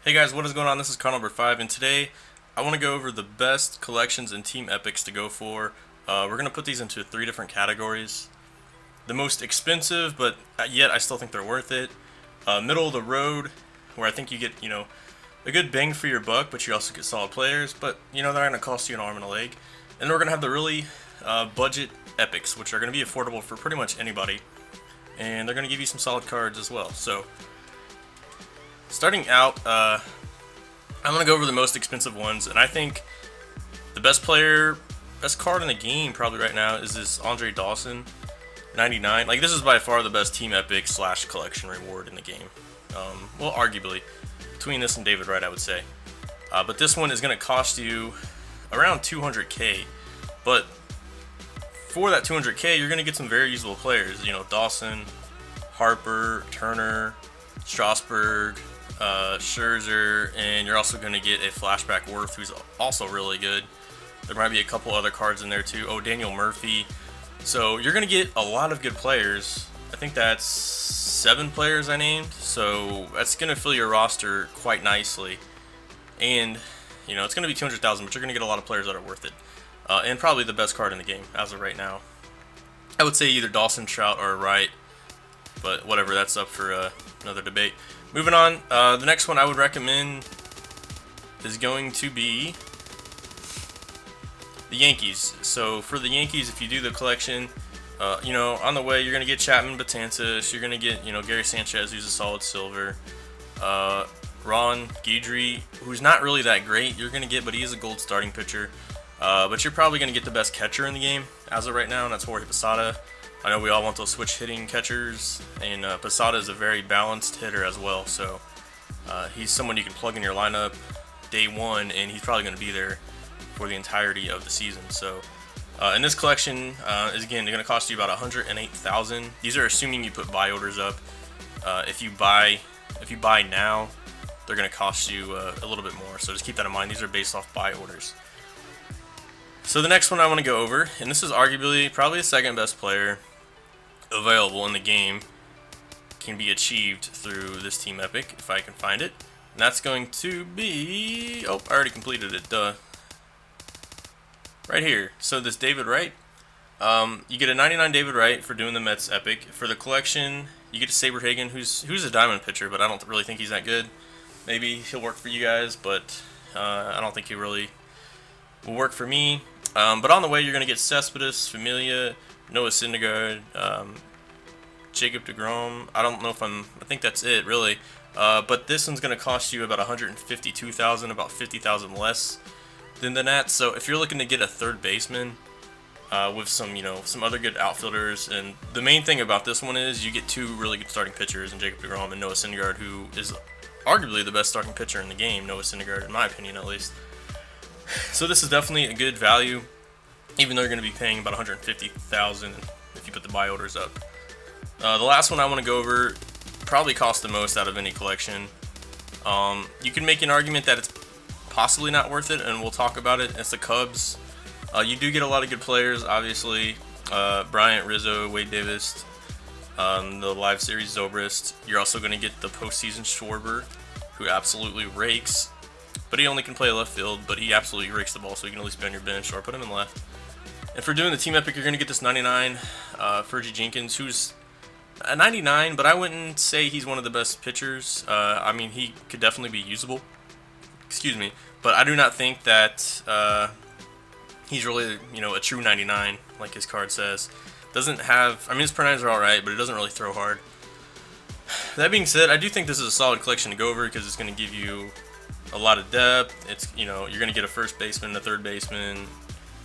Hey guys, what is going on? This is car number 5, and today I want to go over the best collections and team epics to go for. We're going to put these into 3 different categories. The most expensive, but yet I still think they're worth it. Middle of the road, where I think you get, a good bang for your buck, but you also get solid players, but, they're not going to cost you an arm and a leg. And we're going to have the really budget epics, which are going to be affordable for pretty much anybody. And they're going to give you some solid cards as well. So, starting out, I'm going to go over the most expensive ones, and I think the best card in the game probably right now is this Andre Dawson, 99. Like, this is by far the best team epic / collection reward in the game. Well, arguably, between this and David Wright, I would say. But this one is going to cost you around 200k, but for that 200k, you're going to get some very usable players. Dawson, Harper, Turner, Strasburg, Scherzer, and you're also going to get a flashback Worth, who's also really good. There might be a couple other cards in there too. Oh, Daniel Murphy. So you're going to get a lot of good players. I think that's 7 players I named. So that's going to fill your roster quite nicely. And, it's going to be 200,000, but you're going to get a lot of players that are worth it. And probably the best card in the game as of right now. I would say either Dawson, Trout, or Wright. But whatever, that's up for another debate. Moving on, the next one I would recommend is going to be the Yankees. So for the Yankees, if you do the collection, on the way you're going to get Chapman, Betances, you're going to get, Gary Sanchez, who's a solid silver, Ron Guidry, who's not really that great, you're going to get, but he is a gold starting pitcher. But you're probably going to get the best catcher in the game as of right now, and that's Jorge Posada. I know we all want those switch hitting catchers, and Posada is a very balanced hitter as well, so he's someone you can plug in your lineup day one, and he's probably going to be there for the entirety of the season. So in this collection, is again going to cost you about 108,000. These are assuming you put buy orders up. If you buy now, they're going to cost you a little bit more. So just keep that in mind. These are based off buy orders. So the next one I want to go over, and this is arguably probably the second best player available in the game, can be achieved through this team epic if I can find it. And that's going to be, oh, I already completed it, duh. Right here. So this David Wright, you get a 99 David Wright for doing the Mets epic. For the collection, you get a Saberhagen, who's a diamond pitcher, but I don't really think he's that good. Maybe he'll work for you guys, but I don't think he really will work for me. But on the way, you're going to get Cespedes, Familia, Noah Syndergaard, Jacob deGrom. I think that's it, really. But this one's going to cost you about 152,000, about 50,000 less than the Nats. So if you're looking to get a third baseman with some other good outfielders, and the main thing about this one is you get 2 really good starting pitchers in Jacob deGrom and Noah Syndergaard, who is arguably the best starting pitcher in the game, Noah Syndergaard, in my opinion at least. So this is definitely a good value, even though you're going to be paying about 150,000 if you put the buy orders up. The last one I want to go over probably costs the most out of any collection. You can make an argument that it's possibly not worth it, and we'll talk about it. It's the Cubs. You do get a lot of good players, obviously. Bryant, Rizzo, Wade Davis, the live series Zobrist. You're also going to get the postseason Schwarber, who absolutely rakes. But he only can play left field, but he absolutely rakes the ball, so you can at least be on your bench or put him in left. And for doing the team epic, you're going to get this 99 Fergie Jenkins, who's a 99, but I wouldn't say he's one of the best pitchers. I mean, he could definitely be usable. Excuse me. But I do not think that he's really, a true 99, like his card says. Doesn't have, his pronouns are alright, but it doesn't really throw hard. That being said, I do think this is a solid collection to go over because it's going to give you a lot of depth. It's you're going to get a first baseman, a third baseman,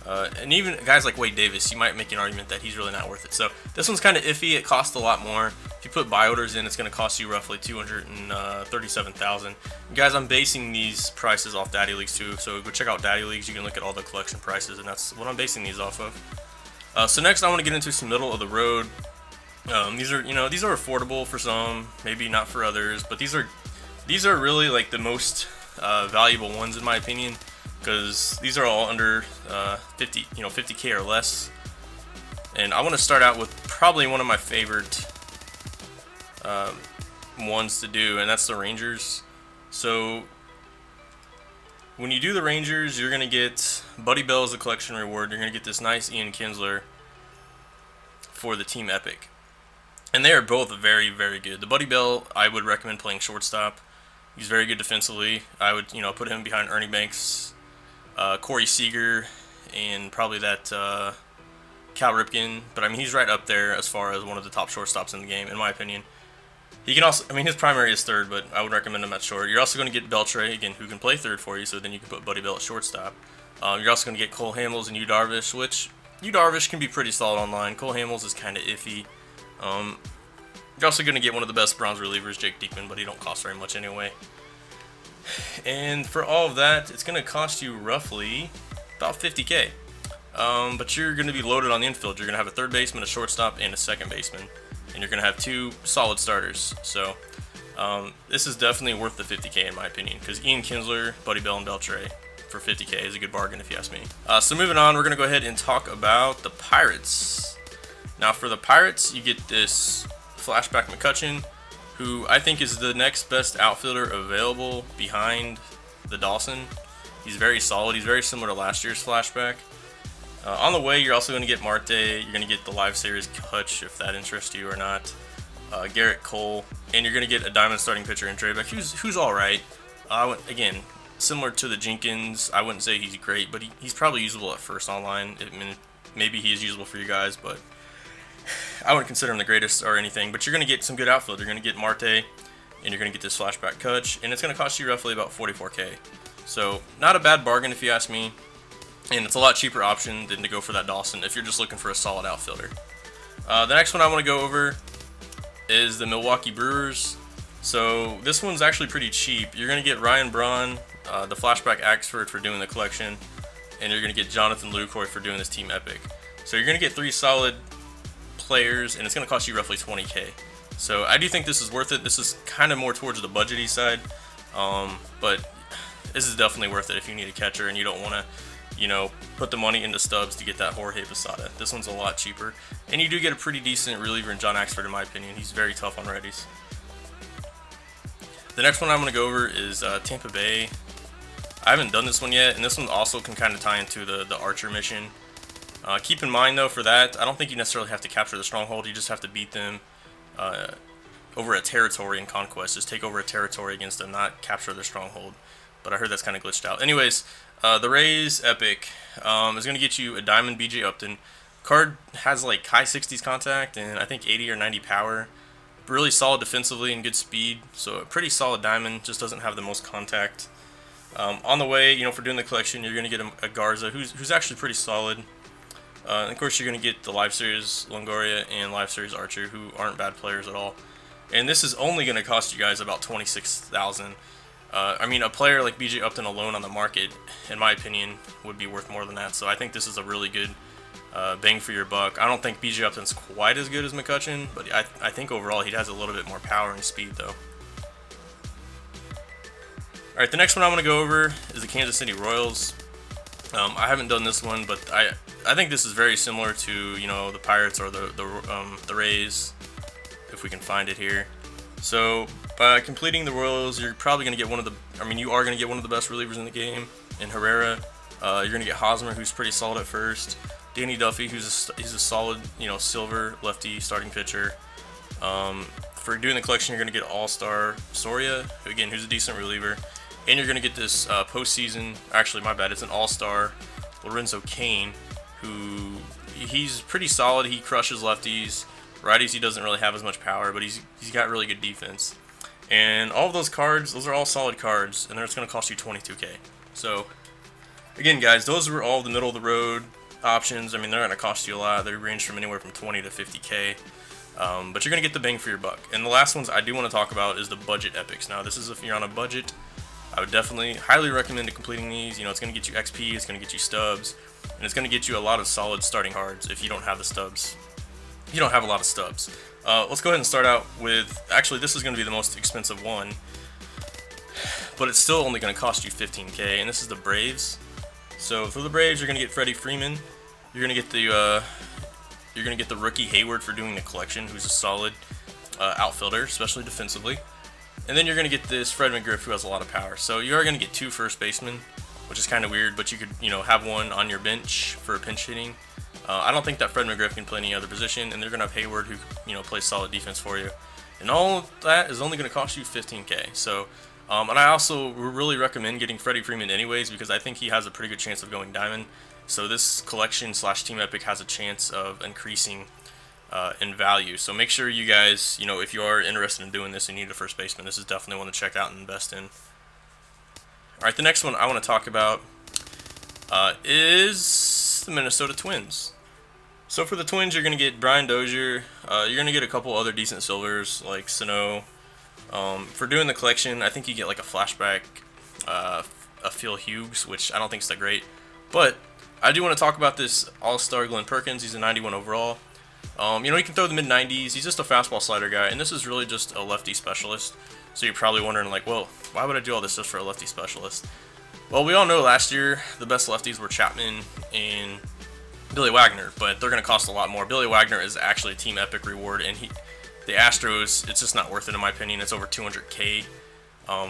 and even guys like Wade Davis. You might make an argument that he's really not worth it. So this one's kind of iffy. It costs a lot more. If you put buy orders in, it's going to cost you roughly 237,000. Guys, I'm basing these prices off Daddy Leagues too. So go check out Daddy Leagues. You can look at all the collection prices, and that's what I'm basing these off of. So next, I want to get into some middle of the road. These are affordable for some, maybe not for others, but these are really like the most valuable ones in my opinion, because these are all under 50k or less. And I want to start out with probably one of my favorite ones to do, and that's the Rangers. So when you do the Rangers, you're going to get Buddy Bell as a collection reward. You're going to get this nice Ian Kinsler for the team epic. And they are both very, very good. The Buddy Bell, I would recommend playing shortstop. He's very good defensively. I would, put him behind Ernie Banks, Corey Seager, and probably that Cal Ripken. But I mean, he's right up there as far as one of the top shortstops in the game, in my opinion. He can also, his primary is third, but I would recommend him at short. You're also going to get Beltre, again, who can play third for you, so then you can put Buddy Bell at shortstop. You're also going to get Cole Hamels and Yu Darvish, which Yu Darvish can be pretty solid online. Cole Hamels is kind of iffy. You're also going to get one of the best bronze relievers, Jake Diekman, but he don't cost very much anyway. And for all of that, it's going to cost you roughly about 50K. But you're going to be loaded on the infield. You're going to have a third baseman, a shortstop, and a second baseman. And you're going to have 2 solid starters. So this is definitely worth the 50K in my opinion, because Ian Kinsler, Buddy Bell, and Beltre for 50K is a good bargain if you ask me. So moving on, we're going to go ahead and talk about the Pirates. Now for the Pirates, you get this Flashback McCutcheon, who I think is the next best outfielder available behind the Dawson. He's very solid. He's very similar to last year's Flashback. On the way, you're also going to get Marte. You're going to get the Live Series Hutch, if that interests you or not. Garrett Cole, and you're going to get a diamond starting pitcher in Draybeck, who's all right. Again, similar to the Jenkins, I wouldn't say he's great, but he's probably usable at first online. I mean, maybe he is usable for you guys, but I wouldn't consider him the greatest or anything. But you're going to get some good outfield. You're going to get Marte, and you're going to get this Flashback Hutch, and it's going to cost you roughly about 44K. So not a bad bargain if you ask me. And it's a lot cheaper option than to go for that Dawson if you're just looking for a solid outfielder. The next one I want to go over is the Milwaukee Brewers. So this one's actually pretty cheap. You're going to get Ryan Braun, the Flashback Axford for doing the collection, and you're going to get Jonathan Lucroy for doing this team epic. So you're going to get 3 solid players, and it's going to cost you roughly 20K. So I do think this is worth it. This is kind of more towards the budgety side, but this is definitely worth it if you need a catcher and you don't want to put the money into Stubbs to get that Jorge Posada. This one's a lot cheaper. And you do get a pretty decent reliever in John Axford, in my opinion. He's very tough on righties. The next one I'm going to go over is Tampa Bay. I haven't done this one yet, and this one also can kind of tie into the Archer mission. Keep in mind, though, for that, I don't think you necessarily have to capture the stronghold. You just have to beat them over a territory in Conquest. Just take over a territory against them, not capture their stronghold. But I heard that's kind of glitched out. Anyways, the Rays Epic is going to get you a Diamond BJ Upton. Card has like high 60s contact and I think 80 or 90 power. Really solid defensively and good speed. So a pretty solid Diamond, just doesn't have the most contact. On the way, for doing the collection, you're going to get a Garza who's actually pretty solid. And of course, you're going to get the Live Series Longoria and Live Series Archer, who aren't bad players at all. And this is only going to cost you guys about 26,000. I mean, a player like BJ Upton alone on the market, in my opinion, would be worth more than that. So I think this is a really good bang for your buck. I don't think BJ Upton's quite as good as McCutcheon, but I think overall he has a little bit more power and speed, though. Alright, the next one I'm going to go over is the Kansas City Royals. I haven't done this one, but I think this is very similar to, the Pirates or the Rays, if we can find it here. So by completing the Royals, you're probably going to get you are going to get one of the best relievers in the game in Herrera. You're going to get Hosmer, who's pretty solid at first. Danny Duffy, he's a solid, silver lefty starting pitcher. For doing the collection, you're going to get All-Star Soria, again, who's a decent reliever. And you're going to get this postseason, actually, my bad, it's an All-Star Lorenzo Cain, who he's pretty solid. He crushes lefties. Righties, he doesn't really have as much power, but he's got really good defense. And all of those cards, those are all solid cards, and they're just going to cost you 22K. So, again, guys, those were all the middle-of-the-road options. I mean, they're going to cost you a lot. They range from anywhere from 20 to 50K. But you're going to get the bang for your buck. And the last ones I do want to talk about is the budget epics. Now, this is if you're on a budget. I would definitely highly recommend completing these. It's going to get you XP, it's going to get you stubs, and it's going to get you a lot of solid starting cards if you don't have the stubs. You don't have a lot of stubs. Let's go ahead and start out with, actually this is going to be the most expensive one, but it's still only going to cost you 15K, and this is the Braves. So for the Braves, you're going to get Freddie Freeman. You're going to get the rookie Hayward for doing the collection, who's a solid outfielder, especially defensively. And then you're going to get this Fred McGriff who has a lot of power. So you are going to get 2 first basemen, which is kind of weird, but you could, have one on your bench for pinch hitting. I don't think that Fred McGriff can play any other position, and they're going to have Hayward who, plays solid defense for you. And all of that is only going to cost you 15K. So, and I also really recommend getting Freddie Freeman anyways, because I think he has a pretty good chance of going diamond. So this collection / team epic has a chance of increasing in value. So make sure you guys, if you are interested in doing this and you need a first baseman, this is definitely one to check out and invest in. Alright, the next one I want to talk about is the Minnesota Twins. So for the Twins, you're going to get Brian Dozier. You're going to get a couple other decent silvers like Sano. For doing the collection, I think you get like a flashback, a Phil Hughes, which I don't think is that great. But I do want to talk about this all-star Glenn Perkins. He's a 91 overall. He can throw the mid-90s. He's just a fastball slider guy, and this is really just a lefty specialist. So you're probably wondering, like, well, why would I do all this just for a lefty specialist? Well, we all know last year the best lefties were Chapman and Billy Wagner, but they're going to cost a lot more. Billy Wagner is actually a team epic reward, and the Astros, it's just not worth it in my opinion. It's over 200K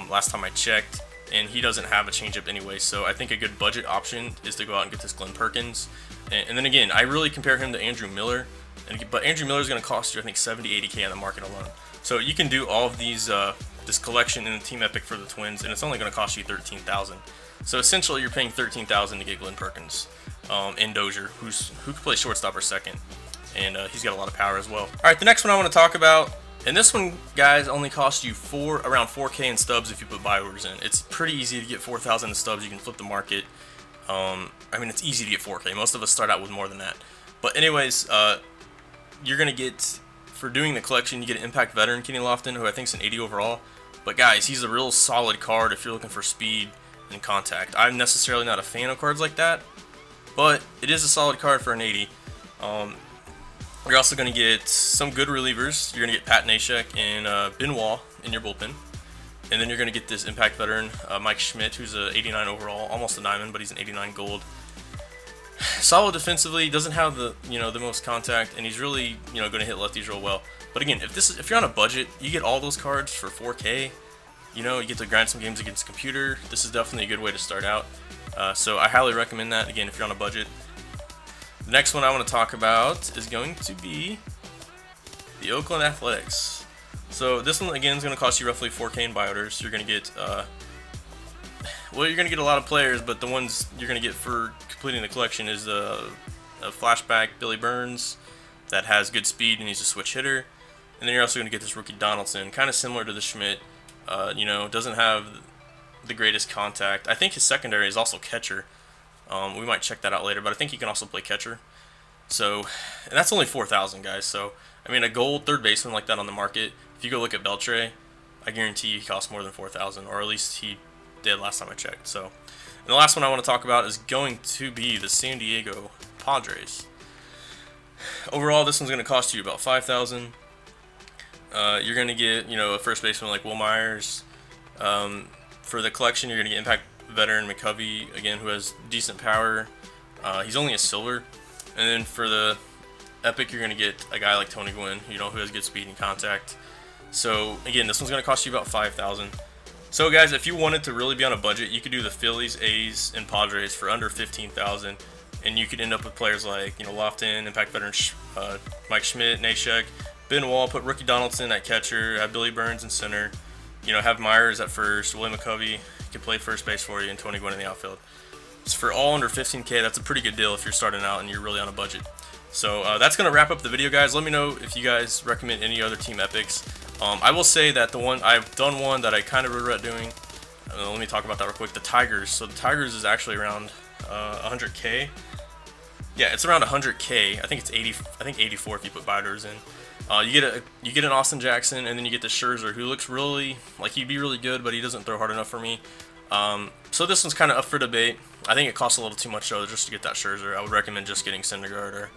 last time I checked, and he doesn't have a changeup anyway. So I think a good budget option is to go out and get this Glenn Perkins. And then again, I really compare him to Andrew Miller. But Andrew Miller is going to cost you, I think, 70, 80K on the market alone. So you can do all of these, this collection in the Team Epic for the Twins, and it's only going to cost you $13,000. So essentially, you're paying $13,000 to get Glenn Perkins and Dozier, who can play shortstop or second, and he's got a lot of power as well. All right, the next one I want to talk about, and this one, guys, only costs you around 4K in stubs if you put buy orders in. It's pretty easy to get 4,000 in stubs. You can flip the market. I mean, it's easy to get 4K. Most of us start out with more than that. But anyways, you're going to get, for doing the collection, you get an Impact Veteran, Kenny Lofton, who I think is an 80 overall. But guys, he's a real solid card if you're looking for speed and contact. I'm necessarily not a fan of cards like that, but it is a solid card for an 80. You're also going to get some good relievers. You're going to get Pat Neshek and Benoit in your bullpen. And then you're going to get this Impact Veteran, Mike Schmidt, who's a 89 overall, almost a diamond, but he's an 89 gold. Solid defensively, doesn't have the the most contact, and he's really going to hit lefties real well. But again, if you're on a budget, you get all those cards for 4K. You get to grind some games against the computer. This is definitely a good way to start out. So I highly recommend that. Again, if you're on a budget. The next one I want to talk about is going to be the Oakland Athletics. So this one again is going to cost you roughly 4K in buy orders. You're going to get well, you're going to get a lot of players, but the ones you're going to get for completing the collection is a flashback Billy Burns that has good speed and he's a switch hitter. And then you're also going to get this rookie Donaldson, kind of similar to the Schmidt. Doesn't have the greatest contact. I think his secondary is also catcher. We might check that out later, but I think he can also play catcher. So, and that's only 4,000, guys. So, I mean, a gold third baseman like that on the market, if you go look at Beltre, I guarantee you he costs more than 4,000, or at least he did last time I checked. So, and the last one I want to talk about is going to be the San Diego Padres. Overall, this one's going to cost you about 5,000. You're going to get, a first baseman like Will Myers. For the collection, you're going to get Impact Veteran McCovey, again, who has decent power. He's only a silver. And then for the Epic, you're going to get a guy like Tony Gwynn, who has good speed and contact. So, again, this one's going to cost you about 5,000. So, guys, if you wanted to really be on a budget, you could do the Phillies, A's, and Padres for under 15,000. And you could end up with players like, Lofton, Impact Veteran Mike Schmidt, Neshek, Benoit, put Rookie Donaldson at catcher, have Billy Burns in center, have Myers at first, Willie McCovey can play first base for you, and Tony Gwynn in the outfield. So for all under 15K, that's a pretty good deal if you're starting out and you're really on a budget. So that's going to wrap up the video, guys. Let me know if you guys recommend any other team epics. I will say that I've done one that I kind of regret doing. Let me talk about that real quick. The Tigers. So the Tigers is actually around 100K. Yeah, it's around 100K. I think it's 80. I think 84 if you put buy orders in. You get an Austin Jackson, and then you get the Scherzer, who looks really like he'd be really good, but he doesn't throw hard enough for me. So this one's kind of up for debate. I think it costs a little too much though just to get that Scherzer. I would recommend just getting Syndergaard or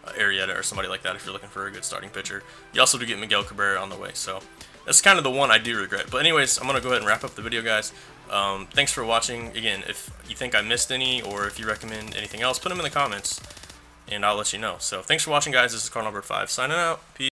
Arrieta or somebody like that if you're looking for a good starting pitcher. You also do get Miguel Cabrera on the way, so that's kind of the one I do regret. But anyways, I'm gonna go ahead and wrap up the video, guys. Thanks for watching. Again, if you think I missed any or if you recommend anything else, put them in the comments and I'll let you know. So thanks for watching, guys. This is Cardinal Bird 5 signing out. Peace.